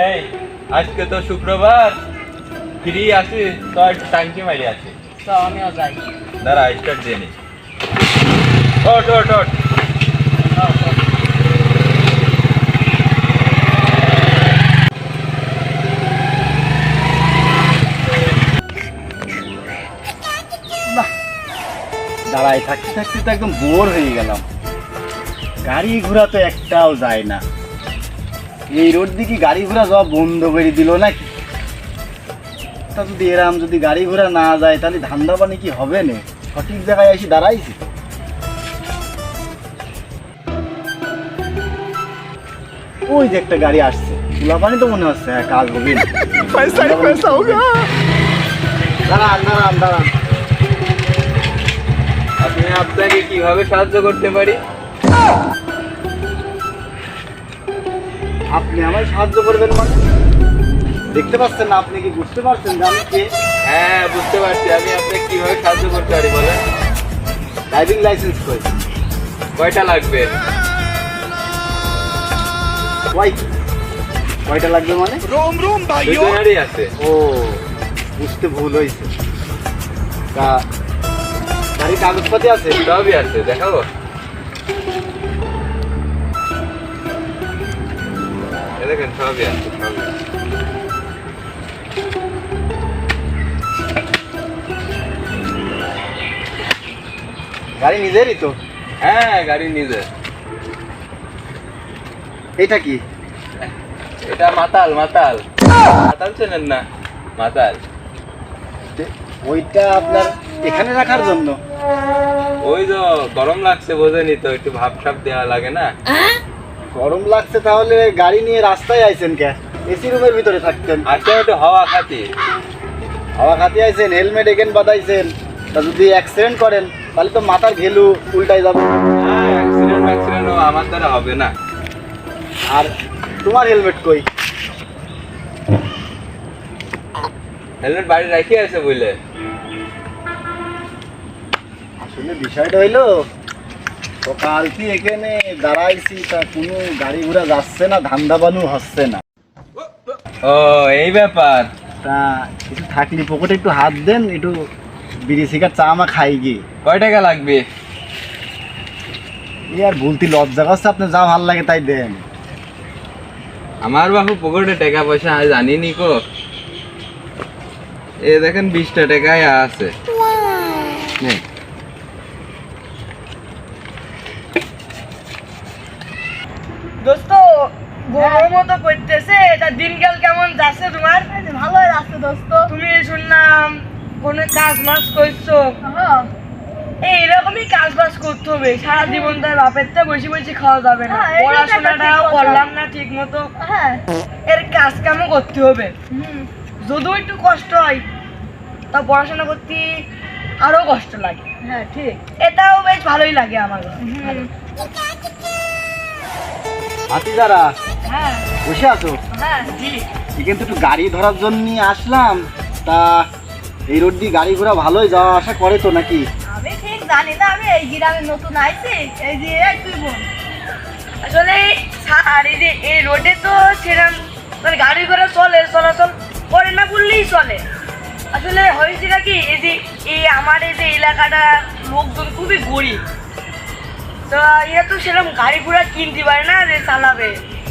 এই আজকে তো শুক্রবার, ফ্রি আছি তো একটু টাঙ্কি মারি আছে। তো আমিও যাই। দাঁড়া স্টার্ট দিয়ে নি। ওট ওট ওট। দাঁড়াই থাকতে থাকতে তো একদম বোর হয়ে গেলাম। গাড়ি ঘোড়া তো একটাও যায় না। এই রোড দিকে গাড়ি ঘোড়া যাওয়া বন্ধ করে দিল নাকি? তা যদি এরাম যদি গাড়ি ঘোড়া না যায় তাহলে ধান্দা পানি কি হবে না? সঠিক জায়গায় এসে দাঁড়াইছি। ওই যে একটা গাড়ি আসছে, চুলা পানি তো মনে হচ্ছে হ্যাঁ কাজ হবে না। দাঁড়ান দাঁড়ান দাঁড়ান, আমি আপনাকে কিভাবে সাহায্য করতে পারি? আপনি আমায় সাহায্য করবেন মানে? দেখতে পাচ্ছেন না? আপনি কি বুঝতে পারছেন যে আমি কে? হ্যাঁ বুঝতে পারছি, আমি আপনাকে কিভাবে সাহায্য করতে পারি বলেন। ড্রাইভিং লাইসেন্স কই? কয়টা লাগবে? কয়টা লাগবে মানে? দুজনেরই আছে। ও বুঝতে ভুল হয়েছে। তা গাড়ির কাগজপাতি আছে? সবই আছে, দেখাবো। এই দেখেন সবই আছে, সবই আছে। গাড়ি নিজেরই তো? হ্যাঁ গাড়ি নিজের। এটা কি? এটা মাতাল। মাতাল মাতাল চেনেন না? মাতাল ওইটা আপনার এখানে রাখার জন্য? ওই তো গরম লাগছে বোঝেনি তো, একটু ভাপ সাপ দেওয়া লাগে না। গরম লাগছে তাহলে গাড়ি নিয়ে রাস্তায় আইছেন কে? এসি রুমের ভিতরে থাকতেন। আচ্ছা একটু হাওয়া খাতি। হাওয়া খাতি আইছেন, হেলমেট এগেন বাদাইছেন। তা যদি অ্যাক্সিডেন্ট করেন তাহলে তো মাথার ঘেলু উল্টাই যাবে। অ্যাক্সিডেন্ট আমার দ্বারা হবে না। আর তোমার হেলমেট কই? হেলমেট বাড়ি রাখি আছে বুঝলে। আসলে বিষয়টা হইলো তো কালকে এখানে দাঁড়াইছি, তা কোনো গাড়ি ঘোড়া যাচ্ছে না, ধান্দা বানু হচ্ছে না। ও এই ব্যাপার। তা একটু থাকলে পকেটে একটু হাত দেন, একটু বিড়ি সিগারেট চা মা খাই গিয়ে। কয় টাকা লাগবে? আর বলতে লজ্জা করছে, আপনি যা ভাল লাগে তাই দেন। আমার বাবু পকেটে টাকা পয়সা আমি জানিনি কো। এ দেখেন 20টা টাকায় আছে। নে। দোস্ত গরম মতো করতেছে, তা দিনকাল কেমন যাচ্ছে তোমার? ভালোই আছে দোস্ত। তুমি শুনলাম কোনো কাজ মাস করছো। এইরকমই কাজ বাজ করতে হবে, সারা জীবন তার বাপের তে বসে বসে খাওয়া যাবে না। হ্যাঁ, এটা তো একটা পড়াশোনাটাও ঠিক কথা। করলাম না ঠিক মতো, হ্যাঁ এর কাজ কামও করতে হবে। যদিও একটু কষ্ট হয়, তা পড়াশোনা করতে আরো কষ্ট লাগে। হ্যাঁ ঠিক। এটাও বেশ ভালোই লাগে আমার কাছে। হাতি যারা হ্যাঁ বসে আছো, হ্যাঁ জি। এখানে তো একটু গাড়ি ধরার জন্য আসলাম। তা এই রোড দিয়ে গাড়ি ঘোড়া ভালোই যাওয়া আসা করে তো নাকি? আমি ঠিক জানি না, আমি এই গ্রামে নতুন আইছি। এই যে তুই বোন। আসলে আর এই যে এই রোডে তো সেরকম মানে গাড়ি ঘোড়া চলাচল করে না বললেই চলে। আসলে হয়েছে নাকি, এই যে আমার এই যে এলাকাটা লোকজন খুবই গরিব, তো এরা তো সেরকম গাড়ি ঘোড়া কিনতে পারে না যে চালাবে,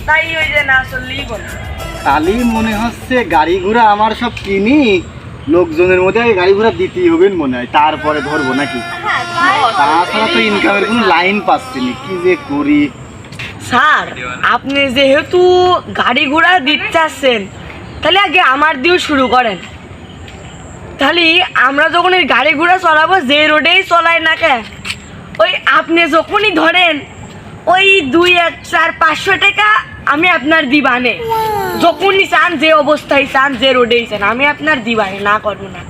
তাই ওই যে না চললেই বলে। তাহলে মনে হচ্ছে গাড়ি ঘোড়া আমার সব কিনি, লোকজনের মধ্যে আগে গাড়ি ঘোড়া দিতেই হবে মনে হয়, তারপরে ধরবো নাকি? হ্যাঁ তাছাড়া তো ইনকামের কোনো লাইন পাচ্ছি না, কি যে করি। স্যার আপনি যেহেতু গাড়ি ঘোড়া দিতে চাচ্ছেন, তাহলে আগে আমার দিয়েও শুরু করেন। তাহলে আমরা যখন এই গাড়ি ঘোড়া চলাবো, যে রোডেই চলাই না কেন, ওই আপনি যখনই ধরেন ওই 2, 1, 4, 500 টাকা আমি আপনার দিবানে। যখনই চান, যে অবস্থায় চান, যে রোডেই চান, আমি আপনার দিবানে, না করবো না।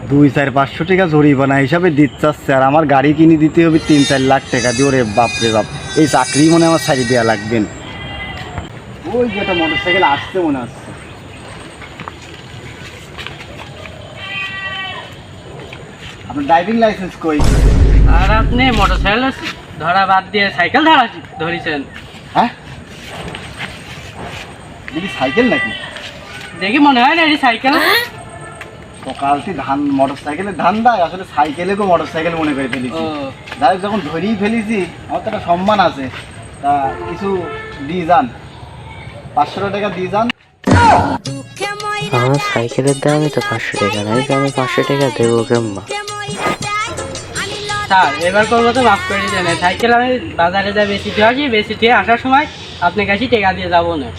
2, 4, 500 টাকা জরিমানা হিসাবে দিতে চাচ্ছে, আর আমার গাড়ি কিনে দিতে হবে 3, 4 লাখ টাকা দিয়ে। ওরে বাপরে বাপ, এই চাকরি মনে আমার ছাড়ি দেওয়া লাগবে। ওই যে একটা মোটর সাইকেল আসছে মনে হচ্ছে। আপনার ড্রাইভিং লাইসেন্স কই? আর আপনি মোটরসাইকেল ধরা বাদ দিয়ে সাইকেল ধরেছেন? হ্যাঁ দেখি সাইকেল নাকি? দেখি মনে হয় না এটি সাইকেল। সকালটি ধান মোটর সাইকেলের ধান দেয়, আসলে সাইকেলেকেও মোটর সাইকেল মনে করে ফেলেছি। যাই হোক, যখন ধরেই ফেলেছি আমার তো একটা সম্মান আছে, তা কিছু দিয়ে যান, 500 টাকা দিয়ে যান। আমার সাইকেলের দামই তো 500 টাকা, নাই আমি 500 টাকা দেবো গ্রাম্মা। স্যার এবার করবো তো মাফ করে দিলেন, সাইকেল আমি বাজারে যাই বেশি দিয়ে আসি, বেশি দিয়ে আসার সময় আপনার কাছে টাকা দিয়ে যাবো না।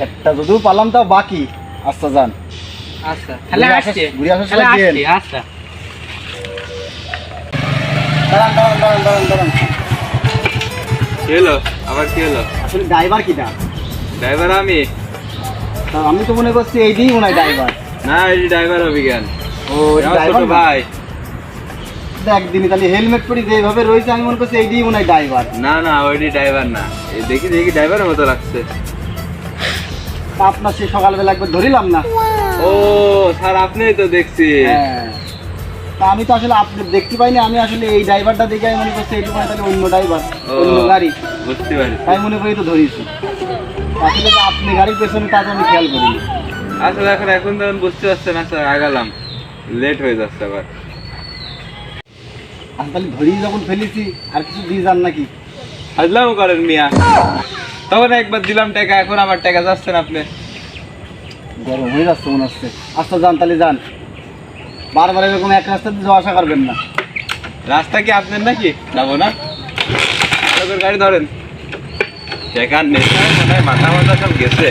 একটা যদিও পালাম তাও বাকি। আচ্ছা যান। আচ্ছা তাহলে আসছি, ঘুরে আসার তাহলে সময় দিয়েন। আসছি। আচ্ছা দাঁড়ান দাঁড়ান দাঁড়ান দাঁড়ান দাঁড়ান, কি হলো? আবার কি হলো? আসলে ড্রাইভার কিটা? ড্রাইভার আমি? তা আমি তো মনে করছি এইটাই মনে হয় ড্রাইভার। না, এই ড্রাইভার অভিজ্ঞান। ও আমার ড্রাইভার ছোট ভাই। একদিনই তাহলে হেলমেট পরি যেভাবে রয়েছে আমি মনে করছি এইটাই মনে হয় ড্রাইভার। না না, ওইটি ড্রাইভার না। এই দেখি দেখি ড্রাইভারের মতো লাগছে। তা আপনার সেই সকালবেলা একবার ধরিলাম না। ও স্যার, আপনিই তো দেখছি। হ্যাঁ, তা আমি তো আসলে আপনি দেখতে পাইনি, আমি আসলে এই ড্রাইভারটা দেখে আমি মনে করছি এইটুকু তাহলে অন্য ড্রাইভার, ও, অন্য গাড়ি, বুঝতে পারি। তাই মনে করি তো ধরেছি। আসলে তো আপনি গাড়ির পেছনে তা তো আমি খেয়াল করিনি। আসলে এখন তখন বুঝতে পারছেন না স্যার, আগালাম, লেট হয়ে যাচ্ছে আবার। আমি তাহলে ধরেই যখন ফেলেছি আর কিছু দিয়ে যান নাকি? হাজলামও করেন মিয়া, তখন একবার দিলাম টাকা, এখন আমার টাকা যাচ্ছেন আপনি। গরম হয়ে যাচ্ছে মনে হচ্ছে। আচ্ছা যান তাহলে যান, বারবার এরকম এক রাস্তাতে যাওয়া আসা করবেন না। রাস্তা কি আপনার নাকি? যাবো না, গাড়ি ধরেন। টাকা নেই, মাথা মাথা সব গেছে।